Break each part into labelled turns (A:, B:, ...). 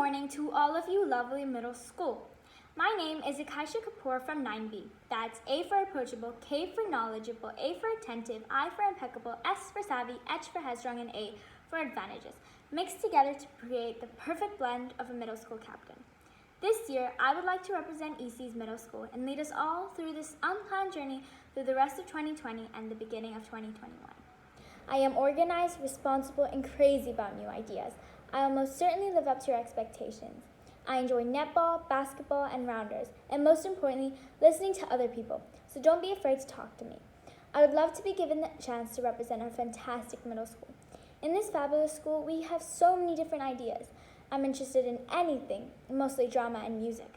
A: morning to all of you lovely middle school. My name is Akaisha Kapoor from 9B. That's A for approachable, K for knowledgeable, A for attentive, I for impeccable, S for savvy, H for headstrong, and A for advantages, mixed together to create the perfect blend of a middle school captain. This year, I would like to represent EC's middle school and lead us all through this unplanned journey through the rest of 2020 and the beginning of 2021. I am organized, responsible, and crazy about new ideas. I will most certainly live up to your expectations. I enjoy netball, basketball, and rounders, and most importantly, listening to other people, so don't be afraid to talk to me. I would love to be given the chance to represent our fantastic middle school. In this fabulous school, we have so many different ideas. I'm interested in anything, mostly drama and music.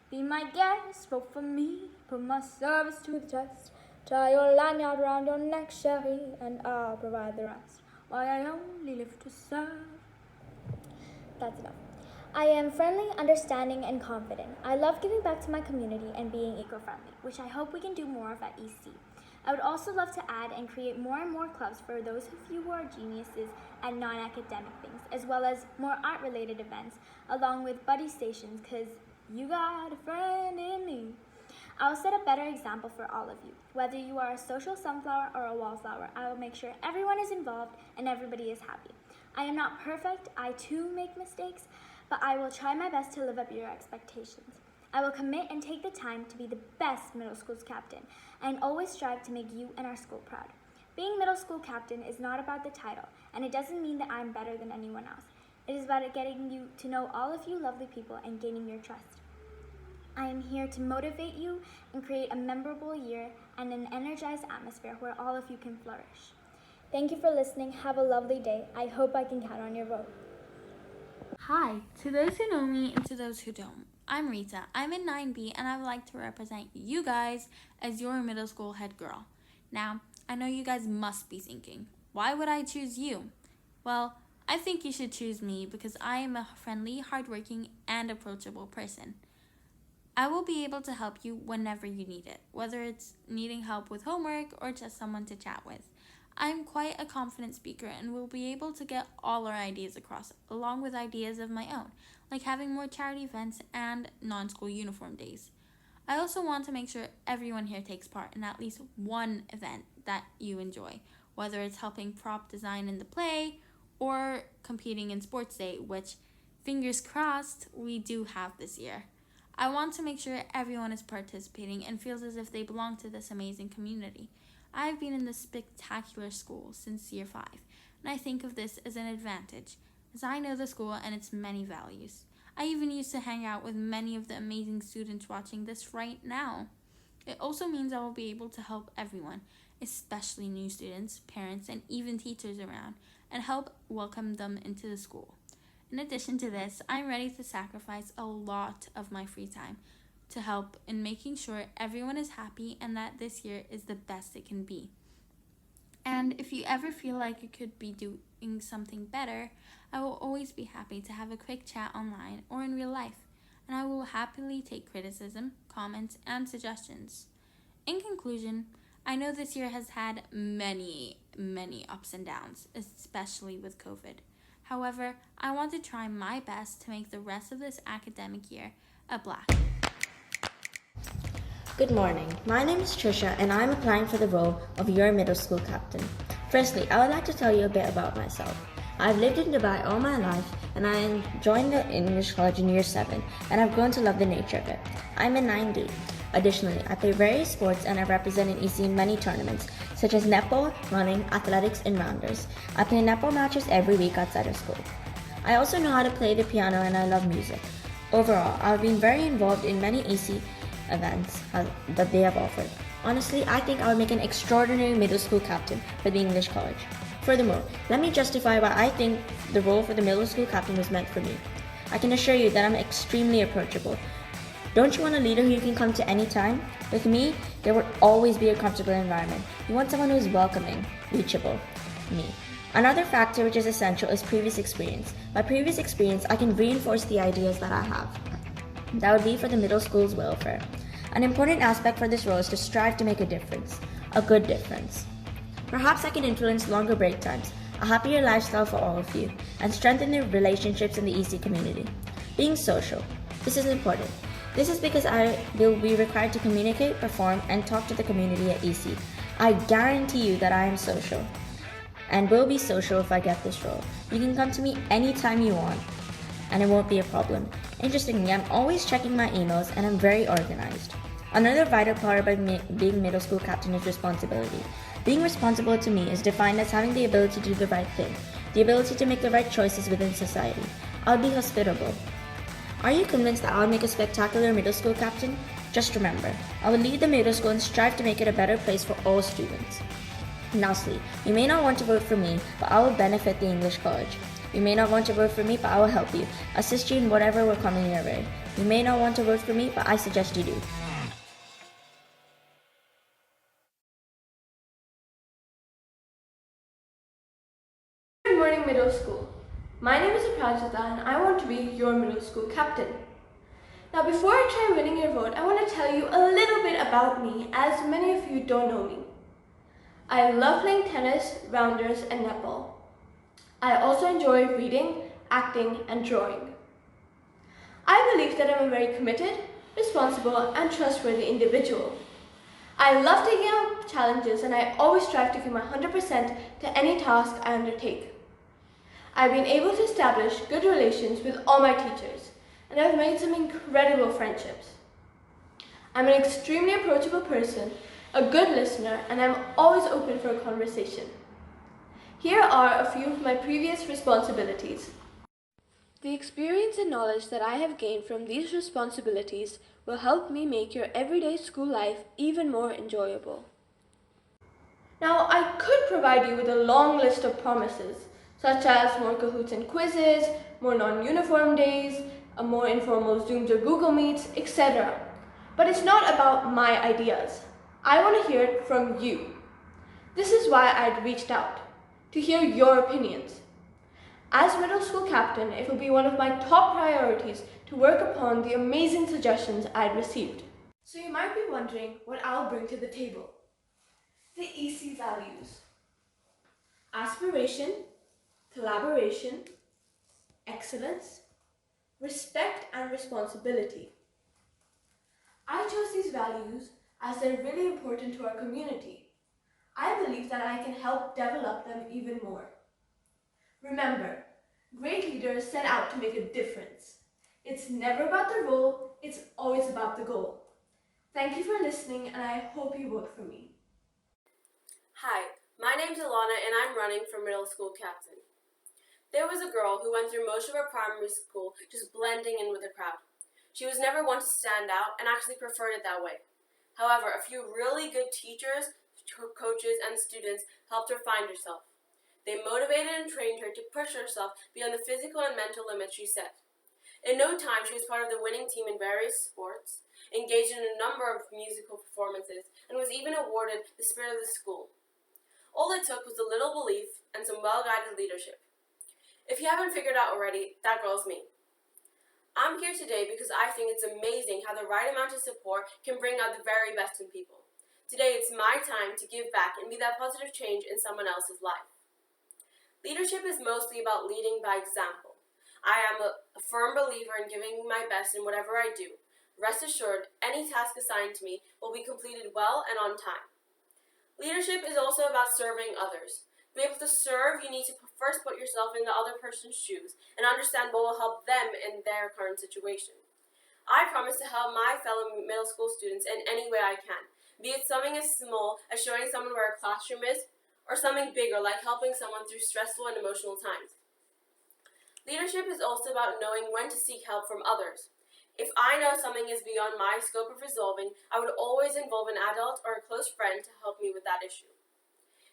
A: Be my guest, vote for me, put my service to the test. Tie your lanyard around your neck, Sherry, and I'll provide the rest. Why I only live to serve. That's enough. I am friendly, understanding, and confident. I love giving back to my community and being eco-friendly, which I hope we can do more of at EC. I would also love to add and create more and more clubs for those of you who are geniuses at non-academic things, as well as more art-related events, along with buddy stations, because you got a friend in me. I will set a better example for all of you. Whether you are a social sunflower or a wallflower, I will make sure everyone is involved and everybody is happy. I am not perfect, I too make mistakes, but I will try my best to live up to your expectations. I will commit and take the time to be the best middle school's captain and always strive to make you and our school proud. Being middle school captain is not about the title, and it doesn't mean that I'm better than anyone else. It is about getting you to know all of you lovely people and gaining your trust. I am here to motivate you and create a memorable year and an energized atmosphere where all of you can flourish. Thank you for listening. Have a lovely day. I hope I can count on your vote.
B: Hi, to those who know me and to those who don't. I'm Rita. I'm in 9B and I would like to represent you guys as your middle school head girl. Now, I know you guys must be thinking, why would I choose you? Well, I think you should choose me because I am a friendly, hardworking, and approachable person. I will be able to help you whenever you need it, whether it's needing help with homework or just someone to chat with. I'm quite a confident speaker and will be able to get all our ideas across, along with ideas of my own, like having more charity events and non-school uniform days. I also want to make sure everyone here takes part in at least one event that you enjoy, whether it's helping prop design in the play or competing in sports day, which, fingers crossed, we do have this year. I want to make sure everyone is participating and feels as if they belong to this amazing community. I've been in this spectacular school since year 5, and I think of this as an advantage, as I know the school and its many values. I even used to hang out with many of the amazing students watching this right now. It also means I will be able to help everyone, especially new students, parents, and even teachers around, and help welcome them into the school. In addition to this, I'm ready to sacrifice a lot of my free time to help in making sure everyone is happy and that this year is the best it can be. And if you ever feel like you could be doing something better, I will always be happy to have a quick chat online or in real life, and I will happily take criticism, comments, and suggestions. In conclusion, I know this year has had many ups and downs, especially with COVID. However, I want to try my best to make the rest of this academic year a blast.
C: Good morning. My name is Trisha and I'm applying for the role of your middle school captain. Firstly, I would like to tell you a bit about myself. I've lived in Dubai all my life and I joined the English college in year 7 and I've grown to love the nature of it. I'm in 9D. Additionally, I play various sports and I represent EC in many tournaments, such as netball, running, athletics, and rounders. I play netball matches every week outside of school. I also know how to play the piano and I love music. Overall, I've been very involved in many EC events that they have offered. Honestly, I think I would make an extraordinary middle school captain for the English college. Furthermore, let me justify why I think the role for the middle school captain was meant for me. I can assure you that I'm extremely approachable. Don't you want a leader who you can come to any time? With me, there would always be a comfortable environment. You want someone who is welcoming, reachable. Me. Another factor which is essential is previous experience. By previous experience, I can reinforce the ideas that I have. That would be for the middle school's welfare. An important aspect for this role is to strive to make a difference, a good difference. Perhaps I can influence longer break times, a happier lifestyle for all of you, and strengthen the relationships in the EC community. Being social. This is important. This is because I will be required to communicate, perform, and talk to the community at EC. I guarantee you that I am social and will be social if I get this role. You can come to me anytime you want and it won't be a problem. Interestingly, I'm always checking my emails and I'm very organized. Another vital part about being middle school captain is responsibility. Being responsible to me is defined as having the ability to do the right thing, the ability to make the right choices within society. I'll be hospitable. Are you convinced that I'll make a spectacular middle school captain? Just remember, I will lead the middle school and strive to make it a better place for all students. Lastly, you may not want to vote for me, but I will benefit the English College. You may not want to vote for me, but I will help you, assist you in whatever will come in your way. You may not want to vote for me, but I suggest you do.
D: Good morning, middle school. My name is Aprajita and I want to be your middle school captain. Now, before I try winning your vote, I want to tell you a little bit about me, as many of you don't know me. I love playing tennis, rounders, and netball. I also enjoy reading, acting, and drawing. I believe that I'm a very committed, responsible, and trustworthy individual. I love taking on challenges and I always strive to give my 100% to any task I undertake. I've been able to establish good relations with all my teachers and I've made some incredible friendships. I'm an extremely approachable person, a good listener, and I'm always open for a conversation. Here are a few of my previous responsibilities. The experience and knowledge that I have gained from these responsibilities will help me make your everyday school life even more enjoyable. Now, I could provide you with a long list of promises, such as more Kahoots and quizzes, more non-uniform days, more informal Zooms or Google Meets, etc. But it's not about my ideas. I want to hear it from you. This is why I'd reached out, to hear your opinions. As middle school captain, it will be one of my top priorities to work upon the amazing suggestions I'd received. So you might be wondering what I'll bring to the table. The EC values: aspiration, collaboration, excellence, respect, and responsibility. I chose these values as they're really important to our community. I believe that I can help develop them even more. Remember, great leaders set out to make a difference. It's never about the role, it's always about the goal. Thank you for listening, and I hope you vote for me.
E: Hi, my name's Alana and I'm running for middle school captain. There was a girl who went through most of her primary school just blending in with the crowd. She was never one to stand out and actually preferred it that way. However, a few really good teachers, coaches, and students helped her find herself. They motivated and trained her to push herself beyond the physical and mental limits she set. In no time, she was part of the winning team in various sports, engaged in a number of musical performances, and was even awarded the Spirit of the School. All it took was a little belief and some well-guided leadership. If you haven't figured out already, that girl's me. I'm here today because I think it's amazing how the right amount of support can bring out the very best in people. Today it's my time to give back and be that positive change in someone else's life. Leadership is mostly about leading by example. I am a firm believer in giving my best in whatever I do. Rest assured, any task assigned to me will be completed well and on time. Leadership is also about serving others. To be able to serve, you need to first put yourself in the other person's shoes and understand what will help them in their current situation. I promise to help my fellow middle school students in any way I can, be it something as small as showing someone where a classroom is, or something bigger like helping someone through stressful and emotional times. Leadership is also about knowing when to seek help from others. If I know something is beyond my scope of resolving, I would always involve an adult or a close friend to help me with that issue.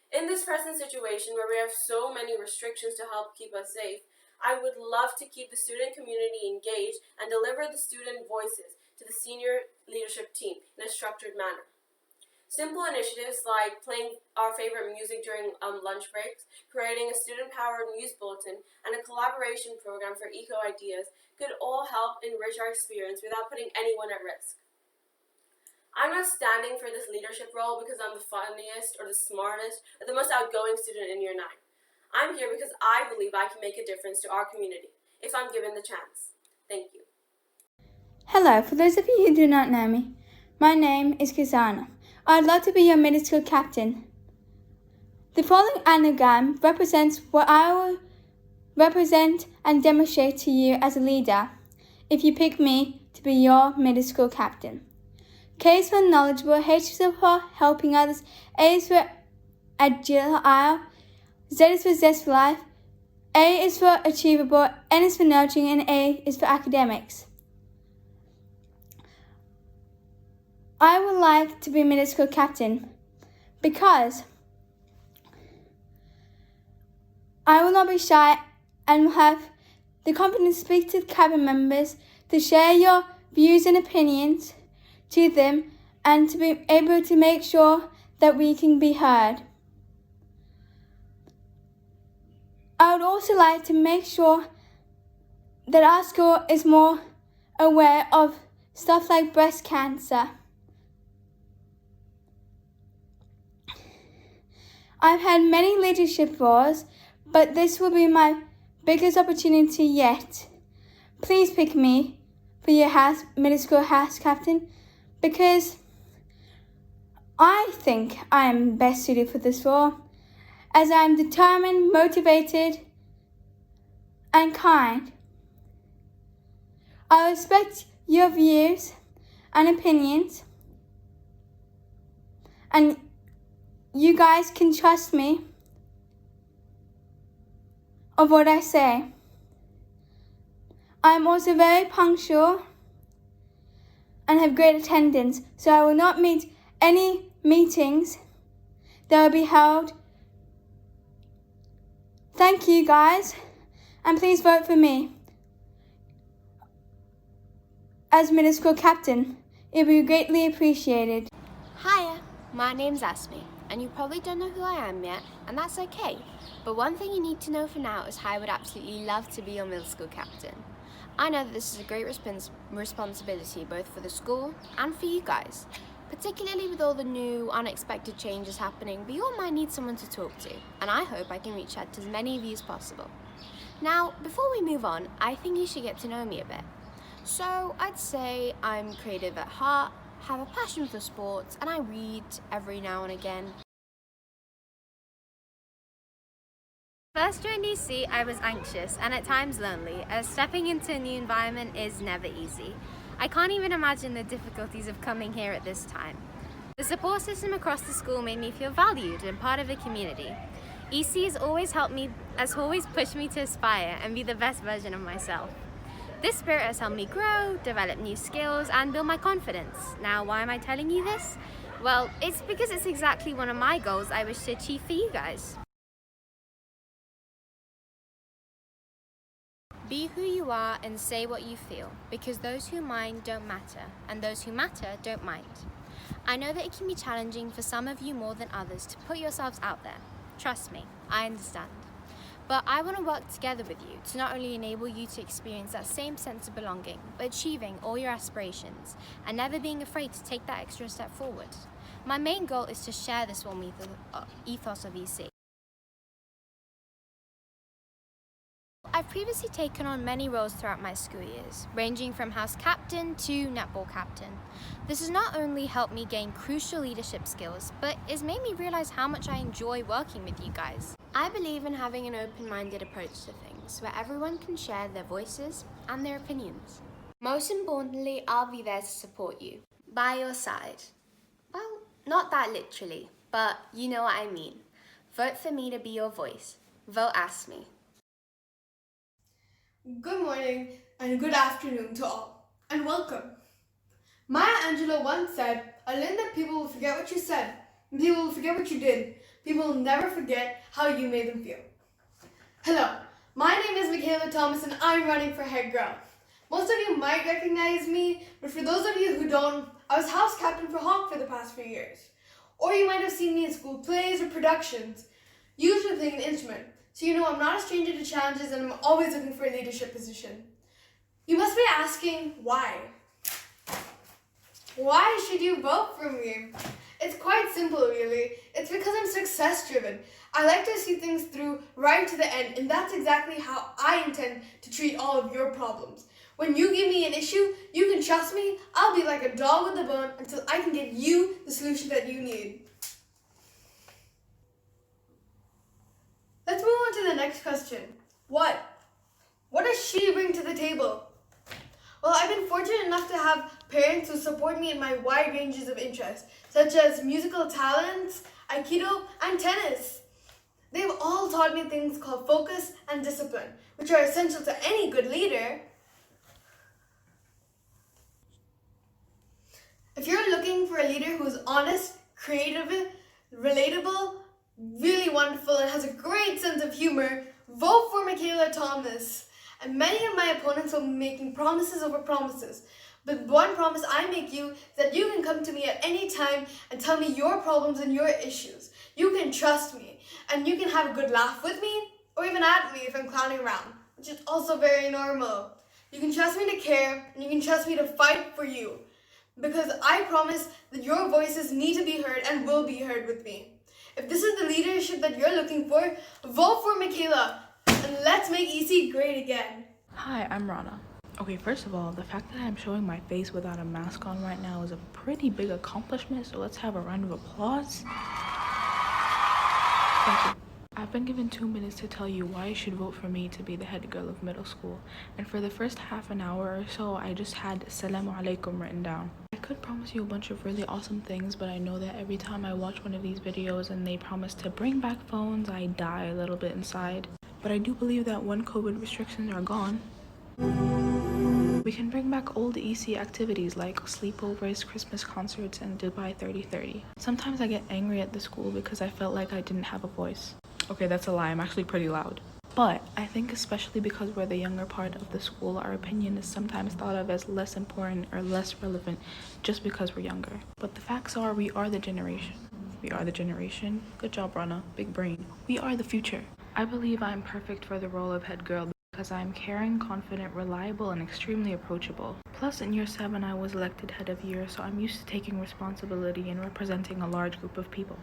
E: In this present situation where we have so many restrictions to help keep us safe, I would love to keep the student community engaged and deliver the student voices to the senior leadership team in a structured manner. Simple initiatives like playing our favorite music during lunch breaks, creating a student-powered news bulletin, and a collaboration program for eco ideas could all help enrich our experience without putting anyone at risk. I'm not standing for this leadership role because I'm the funniest or the smartest or the most outgoing student in year 9. I'm here because I believe I can make a difference to our community if I'm given the chance. Thank you.
F: Hello, for those of you who do not know me, my name is Kazana. I'd love to be your middle school captain. The following anagram represents what I will represent and demonstrate to you as a leader if you pick me to be your middle school captain. K is for knowledgeable, H is for helping others, A is for agile, Z is for zest for life, A is for achievable, N is for nurturing, and A is for academics. I would like to be middle school captain because I will not be shy and will have the confidence to speak to the cabin members, to share your views and opinions to them, and to be able to make sure that we can be heard. I would also like to make sure that our school is more aware of stuff like breast cancer. I've had many leadership roles, but this will be my biggest opportunity yet. Please pick me for your middle school house captain because I think I am best suited for this role, as I am determined, motivated, and kind. I respect your views and opinions, and you guys can trust me of what I say. I am also very punctual and have great attendance, so I will not miss any meetings that will be held. Thank you guys, and please vote for me as middle school captain. It will be greatly appreciated.
G: Hiya, my name's Asmi, and you probably don't know who I am yet, and that's okay. But one thing you need to know for now is how I would absolutely love to be your middle school captain. I know that this is a great responsibility both for the school and for you guys, particularly with all the new unexpected changes happening, but you all might need someone to talk to, and I hope I can reach out to as many of you as possible. Now, before we move on, I think you should get to know me a bit. So I'd say I'm creative at heart, have a passion for sports, and I read every now and again.
H: First joined EC, I was anxious and at times lonely, as stepping into a new environment is never easy. I can't even imagine the difficulties of coming here at this time. The support system across the school made me feel valued and part of a community. EC has always pushed me to aspire and be the best version of myself. This spirit has helped me grow, develop new skills, and build my confidence. Now, why am I telling you this? Well, it's because it's exactly one of my goals I wish to achieve for you guys.
G: Be who you are and say what you feel, because those who mind don't matter, and those who matter don't mind. I know that it can be challenging for some of you more than others to put yourselves out there. Trust me, I understand. But I want to work together with you to not only enable you to experience that same sense of belonging, but achieving all your aspirations and never being afraid to take that extra step forward. My main goal is to share this warm ethos of EC. I've previously taken on many roles throughout my school years, ranging from house captain to netball captain. This has not only helped me gain crucial leadership skills, but it's made me realize how much I enjoy working with you guys. I believe in having an open-minded approach to things, where everyone can share their voices and their opinions. Most importantly, I'll be there to support you, by your side. Well, not that literally, but you know what I mean. Vote for me to be your voice. Vote Ask Me.
D: Good morning and good afternoon to all, and welcome. Maya Angelou once said, "I learned that people will forget what you said, and people will forget what you did. People will never forget how you made them feel." Hello, my name is Michaela Thomas and I'm running for head girl. Most of you might recognize me, but for those of you who don't, I was house captain for Hawk for the past few years. Or you might have seen me in school plays or productions, usually playing an instrument. So you know I'm not a stranger to challenges and I'm always looking for a leadership position. You must be asking why. Why should you vote for me? It's quite simple really. It's because I'm success driven. I like to see things through right to the end, and that's exactly how I intend to treat all of your problems. When you give me an issue, you can trust me. I'll be like a dog with a bone until I can get you the solution that you need. Let's move on to the next question. What does she bring to the table? Well, I've been fortunate enough to have parents who support me in my wide ranges of interests, such as musical talents, Aikido, and tennis. They've all taught me things called focus and discipline, which are essential to any good leader. If you're looking for a leader who is honest, creative, relatable, really wonderful, and has a great sense of humor, vote for Michaela Thomas. And many of my opponents will be making promises over promises. But one promise I make you is that you can come to me at any time and tell me your problems and your issues. You can trust me, and you can have a good laugh with me, or even at me if I'm clowning around, which is also very normal. You can trust me to care, and you can trust me to fight for you. Because I promise that your voices need to be heard and will be heard with me. If this is the leadership that you're looking for, vote for Michaela, and let's make EC great again.
I: Hi, I'm Rana. Okay, first of all, the fact that I'm showing my face without a mask on right now is a pretty big accomplishment, so let's have a round of applause. Thank you. I've been given 2 minutes to tell you why you should vote for me to be the head girl of middle school, and for the first half an hour or so, I just had Assalamu alaikum written down. I could promise you a bunch of really awesome things, but I know that every time I watch one of these videos and they promise to bring back phones, I die a little bit inside. But I do believe that when COVID restrictions are gone, we can bring back old EC activities like sleepovers, Christmas concerts, and Dubai 3030. Sometimes I get angry at the school because I felt like I didn't have a voice. Okay, that's a lie, I'm actually pretty loud. But I think especially because we're the younger part of the school, our opinion is sometimes thought of as less important or less relevant just because we're younger. But the facts are, we are the generation. We are the generation. Good job, Rana. Big brain. We are the future. I believe I'm perfect for the role of head girl because I'm caring, confident, reliable, and extremely approachable. Plus, in year 7, I was elected head of year, so I'm used to taking responsibility and representing a large group of people.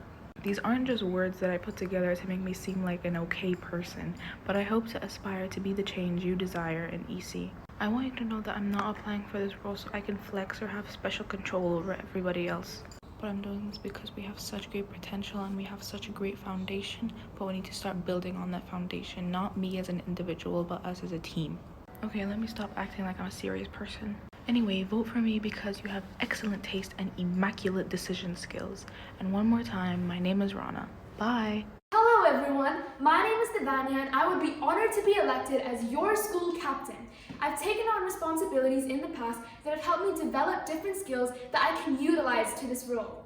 I: These aren't just words that I put together to make me seem like an okay person, but I hope to aspire to be the change you desire in EC. I want you to know that I'm not applying for this role so I can flex or have special control over everybody else. But I'm doing this because we have such great potential and we have such a great foundation, but we need to start building on that foundation, not me as an individual, but us as a team. Okay, let me stop acting like I'm a serious person. Anyway, vote for me because you have excellent taste and immaculate decision skills. And one more time, my name is Rana. Bye!
J: Hello everyone, my name is Devanya and I would be honored to be elected as your school captain. I've taken on responsibilities in the past that have helped me develop different skills that I can utilize to this role.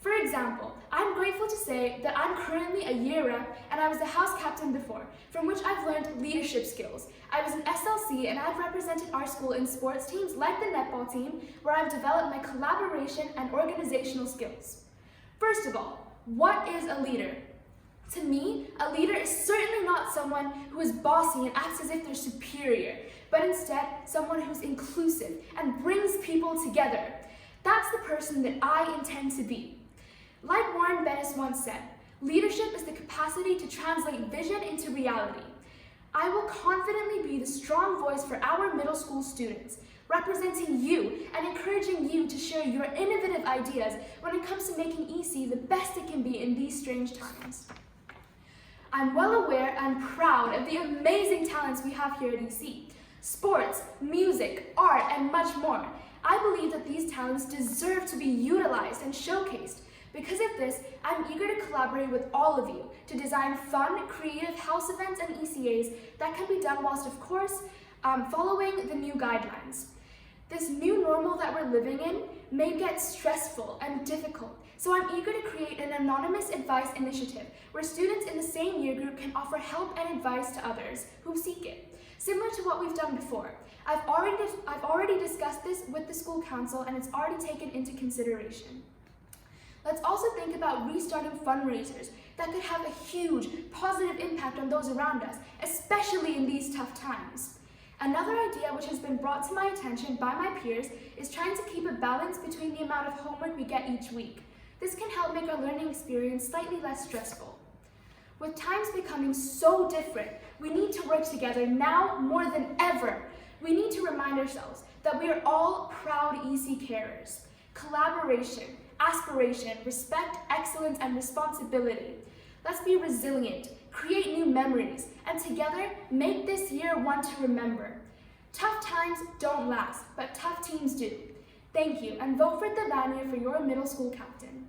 J: For example, I'm grateful to say that I'm currently a year rep and I was the house captain before, from which I've learned leadership skills. I was an SLC and I've represented our school in sports teams like the netball team, where I've developed my collaboration and organizational skills. First of all, what is a leader? To me, a leader is certainly not someone who is bossy and acts as if they're superior, but instead someone who's inclusive and brings people together. That's the person that I intend to be. Like Warren Bennis once said, leadership is the capacity to translate vision into reality. I will confidently be the strong voice for our middle school students, representing you and encouraging you to share your innovative ideas when it comes to making EC the best it can be in these strange times. I'm well aware and proud of the amazing talents we have here at EC. Sports, music, art, and much more. I believe that these talents deserve to be utilized and showcased. Because of this, I'm eager to collaborate with all of you to design fun, creative house events and ECAs that can be done whilst, of course, following the new guidelines. This new normal that we're living in may get stressful and difficult, so I'm eager to create an anonymous advice initiative where students in the same year group can offer help and advice to others who seek it, similar to what we've done before. I've already discussed this with the school council and it's already taken into consideration. Let's also think about restarting fundraisers that could have a huge positive impact on those around us, especially in these tough times. Another idea which has been brought to my attention by my peers is trying to keep a balance between the amount of homework we get each week. This can help make our learning experience slightly less stressful. With times becoming so different, we need to work together now more than ever. we need to remind ourselves that we are all proud EC carers. Collaboration, aspiration, respect, excellence, and responsibility. Let's be resilient, create new memories, and together make this year one to remember. Tough times don't last, but tough teams do. Thank you, and vote for Devania for your middle school captain.